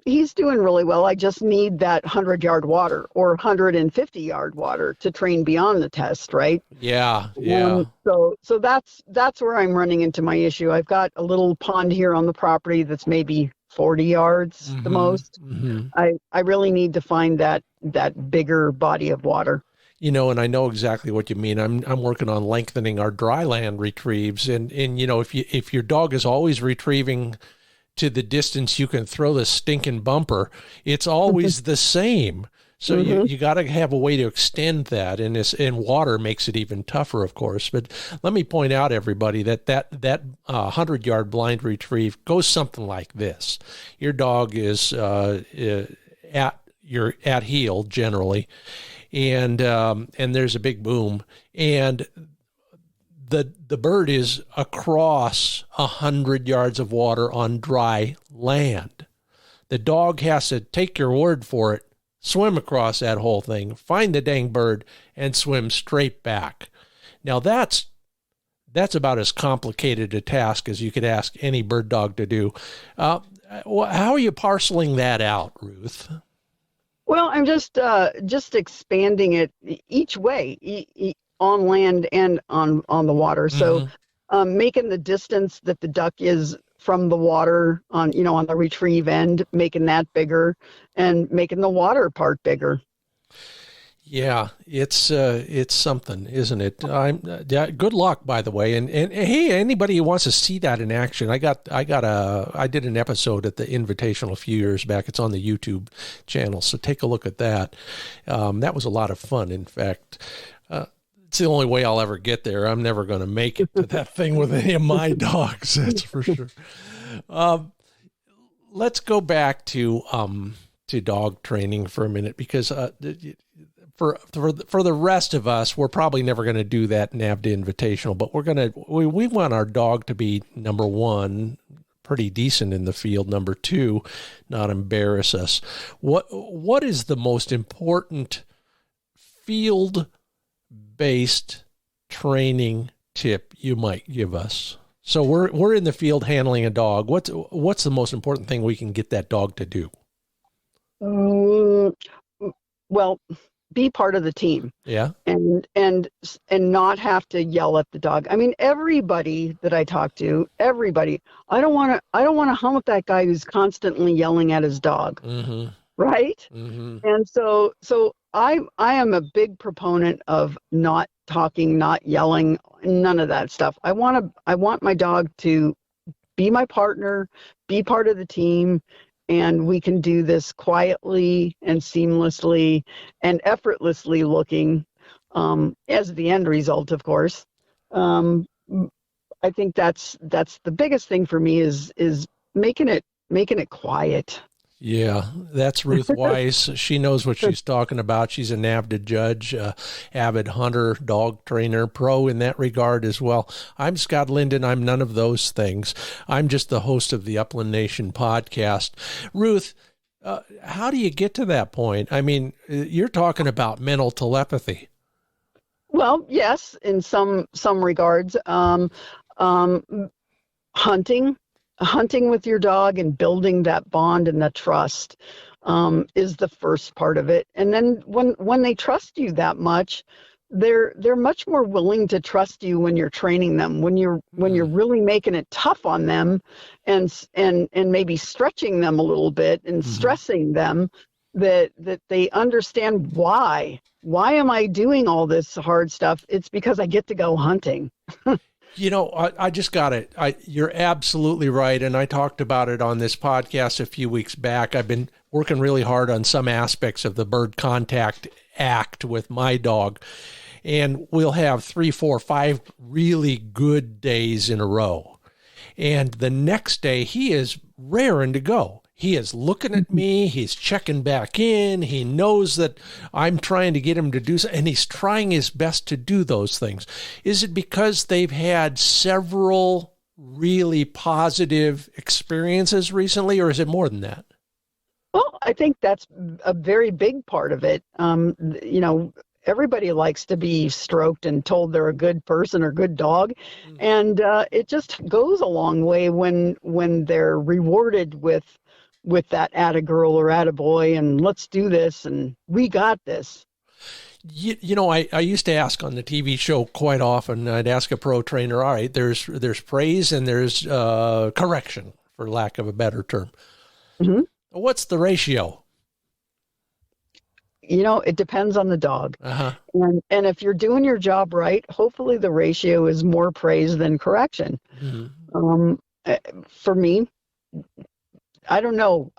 he's doing really well. I just need that 100-yard water or 150-yard water to train beyond the test, right? Yeah. So that's where I'm running into my issue. I've got a little pond here on the property that's maybe 40 yards the most. Mm-hmm. I really need to find that bigger body of water. And I know exactly what you mean. I'm working on lengthening our dry land retrieves, and if your dog is always retrieving to the distance you can throw the stinking bumper, it's always the same. So you got to have a way to extend that, and water makes it even tougher, of course. But let me point out, everybody, that 100-yard blind retrieve goes something like this. Your dog is at heel generally, and there's a big boom, and the bird is across 100 yards of water on dry land. The dog has to take your word for it, swim across that whole thing, find the dang bird, and swim straight back. Now that's about as complicated a task as you could ask any bird dog to do. How are you parceling that out, Ruth? Well, I'm just expanding it each way. On land and on the water. So making the distance that the duck is from the water on the retrieve end, making that bigger, and making the water part bigger. Yeah, it's something, isn't it? Good luck, by the way. And hey, anybody who wants to see that in action, I did an episode at the Invitational a few years back. It's on the YouTube channel, so take a look at that. That was a lot of fun, in fact. It's the only way I'll ever get there. I'm never going to make it to that thing with any of my dogs, that's for sure. Let's go back to dog training for a minute, because for the rest of us, we're probably never going to do that NAVHDA Invitational, but we want our dog to be, number one, pretty decent in the field, number two, not embarrass us. What is the most important field-based training tip you might give us? So we're in the field handling a dog. What's the most important thing we can get that dog to do? Well, be part of the team. Yeah. And not have to yell at the dog. I mean, everybody that I talk to, everybody, I don't want to hump that guy who's constantly yelling at his dog. Mm-hmm. Right? Mm-hmm. And so I am a big proponent of not talking, not yelling, none of that stuff. I want my dog to be my partner, be part of the team, and we can do this quietly and seamlessly and effortlessly looking, as the end result, of course. I think that's the biggest thing for me is making it quiet. Yeah, that's Ruth Weiss. She knows what she's talking about. She's a NAVHDA judge, avid hunter, dog trainer, pro in that regard as well. I'm Scott Linden. I'm none of those things. I'm just the host of the Upland Nation podcast. Ruth, how do you get to that point? I mean, you're talking about mental telepathy. Well, yes, in some regards. Hunting with your dog and building that bond and that trust is the first part of it. And then when they trust you that much, they're much more willing to trust you when you're training them, when you're really making it tough on them and maybe stretching them a little bit and stressing them, that they understand why am I doing all this hard stuff? It's because I get to go hunting. You know, I just got it. You're absolutely right. And I talked about it on this podcast a few weeks back. I've been working really hard on some aspects of the bird contact act with my dog. And we'll have 3, 4, 5 really good days in a row. And the next day he is raring to go. He is looking at me. He's checking back in. He knows that I'm trying to get him to do something, and he's trying his best to do those things. Is it because they've had several really positive experiences recently, or is it more than that? Well, I think that's a very big part of it. You know, everybody likes to be stroked and told they're a good person or good dog. And it just goes a long way when they're rewarded with that atta girl or atta boy and let's do this and we got this. You know, I used to ask on the TV show quite often. I'd ask a pro trainer, all right, there's praise and there's correction, for lack of a better term. Mm-hmm. What's the ratio? You know, it depends on the dog. Uh-huh. And if you're doing your job right, hopefully the ratio is more praise than correction. Mm-hmm. For me, I don't know.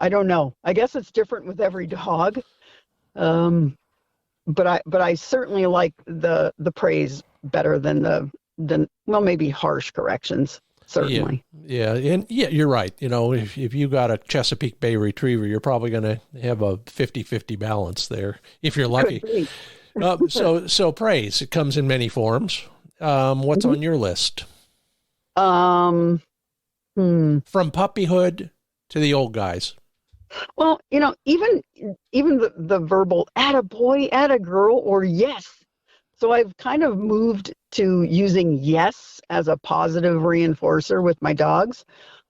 I guess it's different with every dog. But I certainly like the praise better than maybe harsh corrections. Certainly. Yeah. And yeah, you're right. You know, if you got a Chesapeake Bay Retriever, you're probably going to have a 50-50 balance there if you're lucky. So praise, it comes in many forms. What's on your list? From puppyhood to the old guys. Well, you know, even the verbal atta boy, atta girl, or yes. So I've kind of moved to using yes as a positive reinforcer with my dogs.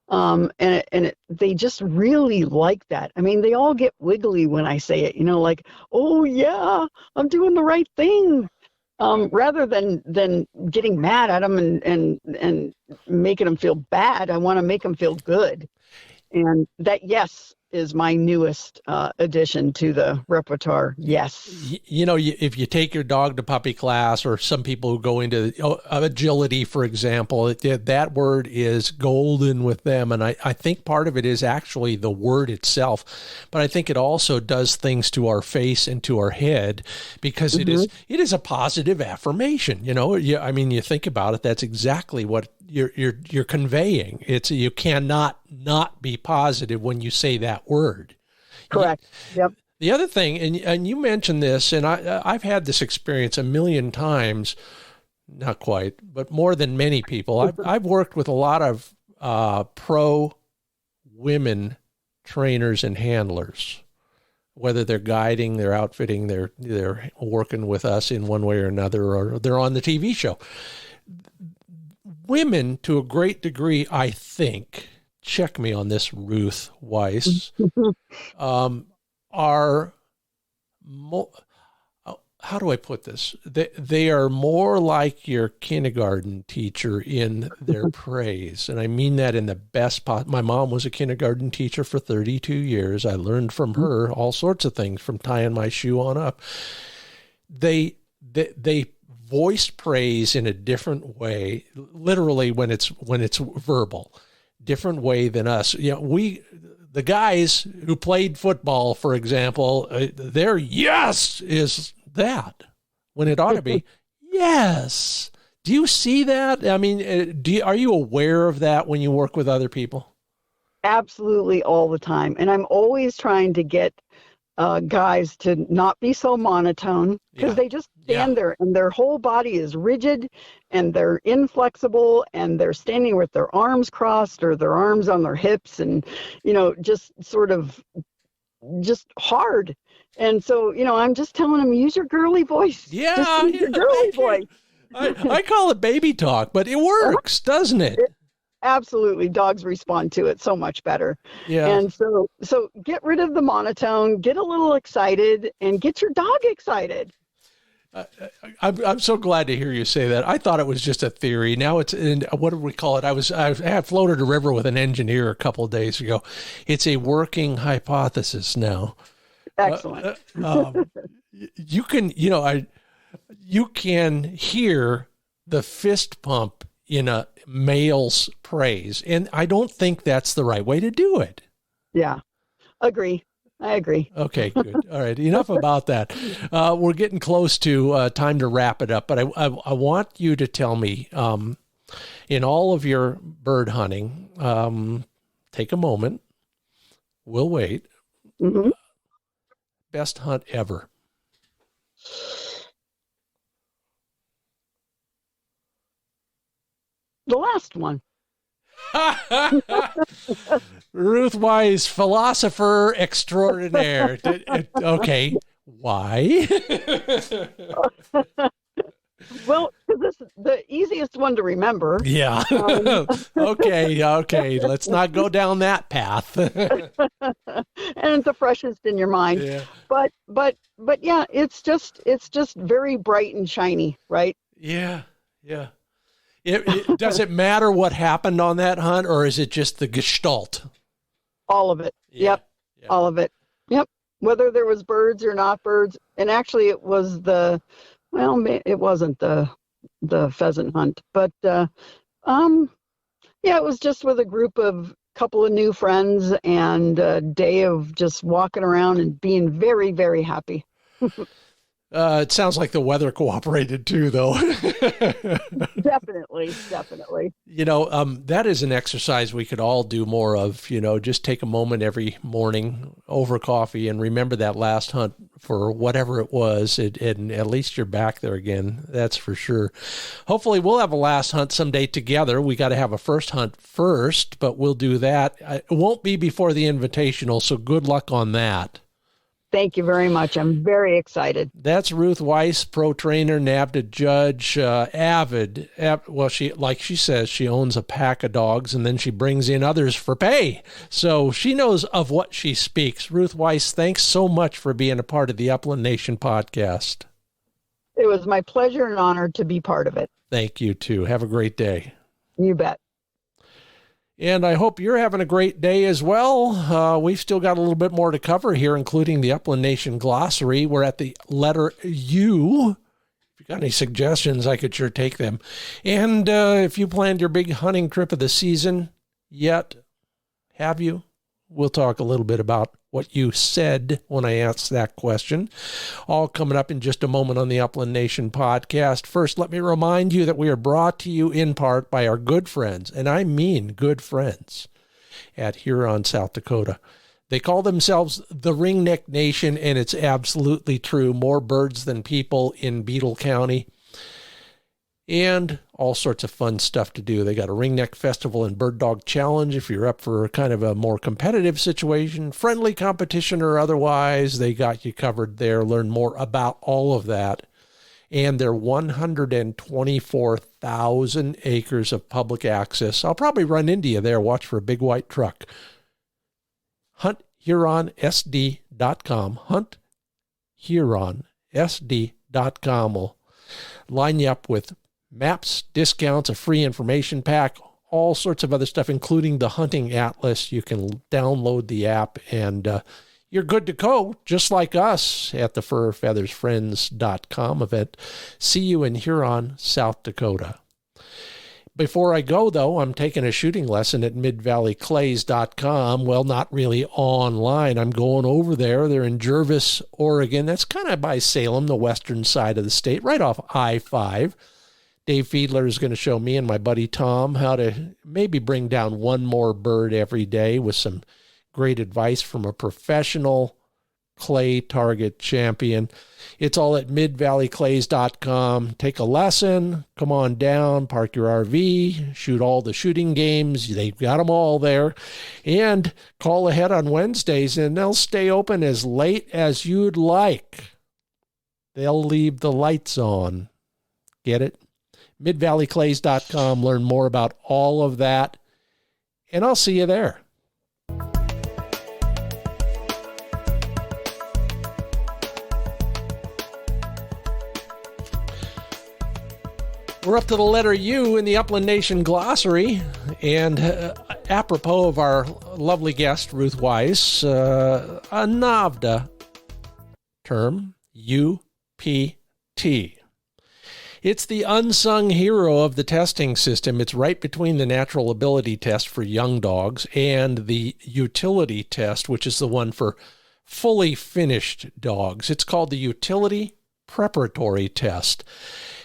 They just really like that. I mean, they all get wiggly when I say it, you know, like, oh yeah, I'm doing the right thing. Rather than getting mad at them and making them feel bad, I want to make them feel good. And that yes is my newest addition to the repertoire. Yes. You know, if you take your dog to puppy class, or some people who go into agility, for example, that word is golden with them. And I think part of it is actually the word itself, but I think it also does things to our face and to our head, because it is a positive affirmation. You know, I mean, you think about it, that's exactly what you're conveying. You cannot not be positive when you say that word. Correct. Yep. The other thing, and you mentioned this, and I've had this experience a million times, not quite, but more than many people. I've worked with a lot of pro women trainers and handlers, whether they're guiding, they're outfitting, they're working with us in one way or another, or they're on the TV show. Women, to a great degree, I think, check me on this, Ruth Weiss, are how do I put this? They are more like your kindergarten teacher in their praise. And I mean that in the best my mom was a kindergarten teacher for 32 years. I learned from her all sorts of things from tying my shoe on up. They voice praise in a different way, literally when it's verbal, different way than us. You know, the guys who played football, for example, their yes is that when it ought to be yes. Do you see that? I mean, are you aware of that when you work with other people? Absolutely, all the time. And I'm always trying to get guys to not be so monotone, because they just stand there and their whole body is rigid and they're inflexible and they're standing with their arms crossed or their arms on their hips and, you know, just sort of just hard. And so, you know, I'm just telling them, use your girly voice. Yeah, just use your girly voice. I call it baby talk, but it works, doesn't it? Absolutely. Dogs respond to it so much better. Yeah. And so get rid of the monotone, get a little excited, and get your dog excited. I'm so glad to hear you say that. I thought it was just a theory. Now it's, what do we call it? I had floated a river with an engineer a couple of days ago. It's a working hypothesis now. Excellent. You can, you know, you can hear the fist pump in a male's praise, and I don't think that's the right way to do it. Yeah, I agree. Okay, good. All right, enough about that. We're getting close to time to wrap it up, but I want you to tell me, in all of your bird hunting, take a moment. We'll wait. Mm-hmm. Best hunt ever. The last one. Ruth Weiss, philosopher extraordinaire. Okay, why? Well, this is the easiest one to remember. Yeah. Okay. Let's not go down that path. And it's the freshest in your mind. Yeah. But yeah, it's just very bright and shiny, right? Yeah. Does it matter what happened on that hunt, or is it just the gestalt? All of it. Yeah. Yep. All of it. Yep. Whether there was birds or not birds. And actually it was it wasn't the pheasant hunt, but it was just with a group of couple of new friends and a day of just walking around and being very, very happy. It sounds like the weather cooperated too, though. Definitely. You know, that is an exercise we could all do more of, you know, just take a moment every morning over coffee and remember that last hunt for whatever it was. And at least you're back there again. That's for sure. Hopefully we'll have a last hunt someday together. We got to have a first hunt first, but we'll do that. It won't be before the Invitational, so good luck on that. Thank you very much. I'm very excited. That's Ruth Weiss, pro trainer, NAVHDA judge, avid. Well, she says, she owns a pack of dogs, and then she brings in others for pay. So she knows of what she speaks. Ruth Weiss, thanks so much for being a part of the Upland Nation podcast. It was my pleasure and honor to be part of it. Thank you, too. Have a great day. You bet. And I hope you're having a great day as well. We've still got a little bit more to cover here, including the Upland Nation Glossary. We're at the letter U. If you got any suggestions, I could sure take them. And if you planned your big hunting trip of the season yet, have you? We'll talk a little bit about what you said when I asked that question. All coming up in just a moment on the Upland Nation podcast. First, let me remind you that we are brought to you in part by our good friends, and I mean good friends, at Huron, South Dakota. They call themselves the Ringneck Nation, and it's absolutely true. More birds than people in Beetle County. And all sorts of fun stuff to do. They got a Ringneck Festival and Bird Dog Challenge if you're up for kind of a more competitive situation, friendly competition or otherwise. They got you covered there. Learn more about all of that. And their 124,000 acres of public access. I'll probably run into you there. Watch for a big white truck. HuntHuronSD.com. HuntHuronSD.com. FurFeathersFriends.com will line you up with maps, discounts, a free information pack, all sorts of other stuff, including the hunting atlas. You can download the app and you're good to go, just like us at the FurFeathersFriends.com event. See you in Huron, South Dakota. Before I go, though, I'm taking a shooting lesson at midvalleyclays.com. Well, not really online. I'm going over there. They're in Jervis, Oregon. That's kind of by Salem, the western side of the state, right off I-5. Dave Fiedler is going to show me and my buddy Tom how to maybe bring down one more bird every day with some great advice from a professional clay target champion. It's all at midvalleyclays.com. Take a lesson, come on down, park your RV, shoot all the shooting games. They've got them all there. And call ahead on Wednesdays, and they'll stay open as late as you'd like. They'll leave the lights on. Get it? midvalleyclays.com. Learn more about all of that, and I'll see you there. We're up to the letter U in the Upland Nation Glossary, and apropos of our lovely guest, Ruth Weiss, a NAVHDA term, UPT. It's the unsung hero of the testing system. It's right between the natural ability test for young dogs and the utility test, which is the one for fully finished dogs. It's called the utility preparatory test.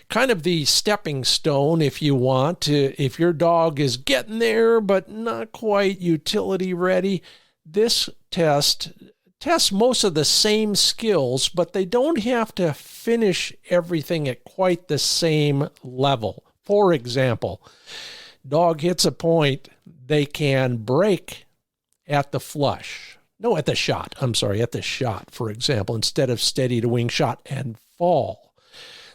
Kind of the stepping stone, if you want, if your dog is getting there but not quite utility ready. This test tests most of the same skills, but they don't have to finish everything at quite the same level. For example, dog hits a point, they can break at the flush. No, at the shot. I'm sorry, at the shot, for example, instead of steady to wing shot and fall.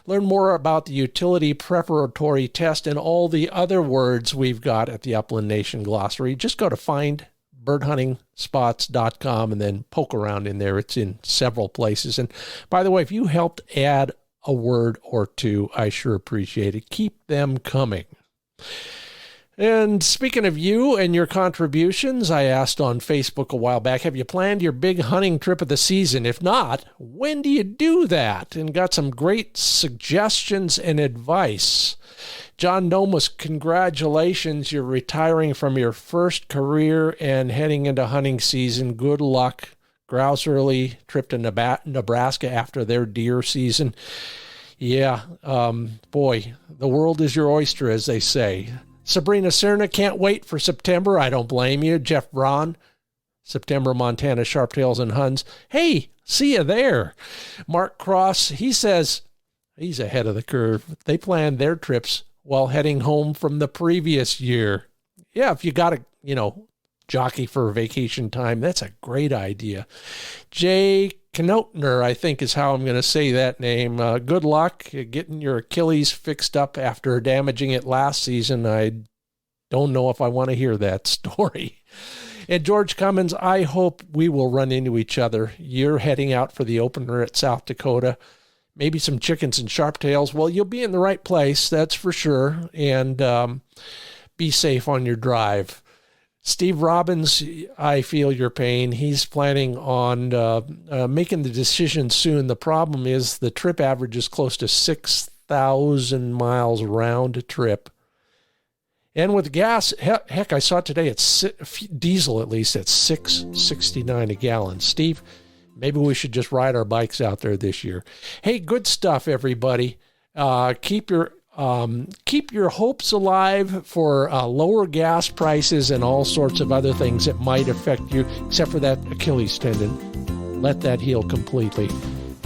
Learn more about the utility preparatory test and all the other words we've got at the Upland Nation Glossary. Just go to findbirdhuntingspots.com and then poke around in there. It's in several places. And by the way, if you helped add a word or two, I sure appreciate it. Keep them coming. And speaking of you and your contributions, I asked on Facebook a while back, have you planned your big hunting trip of the season? If not, when do you do that? And got some great suggestions and advice. John Nomus, congratulations. You're retiring from your first career and heading into hunting season. Good luck. Grouse early, trip to Nebraska after their deer season. Yeah, boy, the world is your oyster, as they say. Sabrina Cerna, can't wait for September. I don't blame you. Jeff Braun, September, Montana, Sharptails and Huns. Hey, see you there. Mark Cross, he says he's ahead of the curve. They planned their trips while heading home from the previous year. Yeah, if you got to, jockey for vacation time, that's a great idea. Jay Knotner, I think is how I'm going to say that name. Good luck getting your Achilles fixed up after damaging it last season. I don't know if I want to hear that story. And George Cummins, I hope we will run into each other. You're heading out for the opener at South Dakota. Maybe some chickens and sharptails. Well, you'll be in the right place, that's for sure. And be safe on your drive. Steve Robbins, I feel your pain. He's planning on making the decision soon. The problem is the trip average is close to 6,000 miles round trip. And with gas, heck, I saw it today, it's diesel at least, at $6.69 a gallon. Steve, maybe we should just ride our bikes out there this year. Hey, good stuff, everybody. Keep your hopes alive for lower gas prices and all sorts of other things that might affect you, except for that Achilles tendon. Let that heal completely.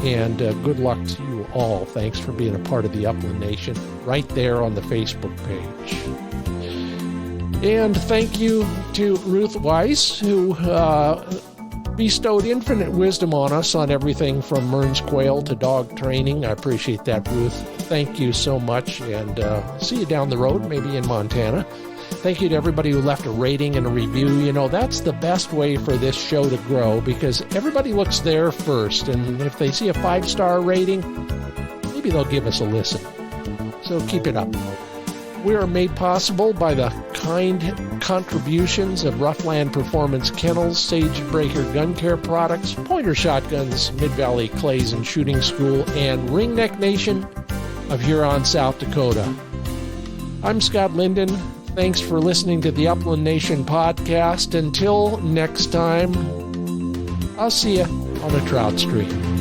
And good luck to you all. Thanks for being a part of the Upland Nation right there on the Facebook page. And thank you to Ruth Weiss, who bestowed infinite wisdom on us on everything from Mearns quail to dog training. I appreciate that, Ruth. Thank you so much, and see you down the road, maybe in Montana. Thank you to everybody who left a rating and a review. That's the best way for this show to grow, because everybody looks there first, and if they see a 5-star rating, maybe they'll give us a listen. So keep it up. We are made possible by the kind contributions of RuffLand Performance Kennels, Sagebreaker Gun Care Products, Pointer Shotguns, Mid-Valley Clays and Shooting School, and Ringneck Nation of Huron, South Dakota. I'm Scott Linden. Thanks for listening to the Upland Nation podcast. Until next time, I'll see you on a trout stream.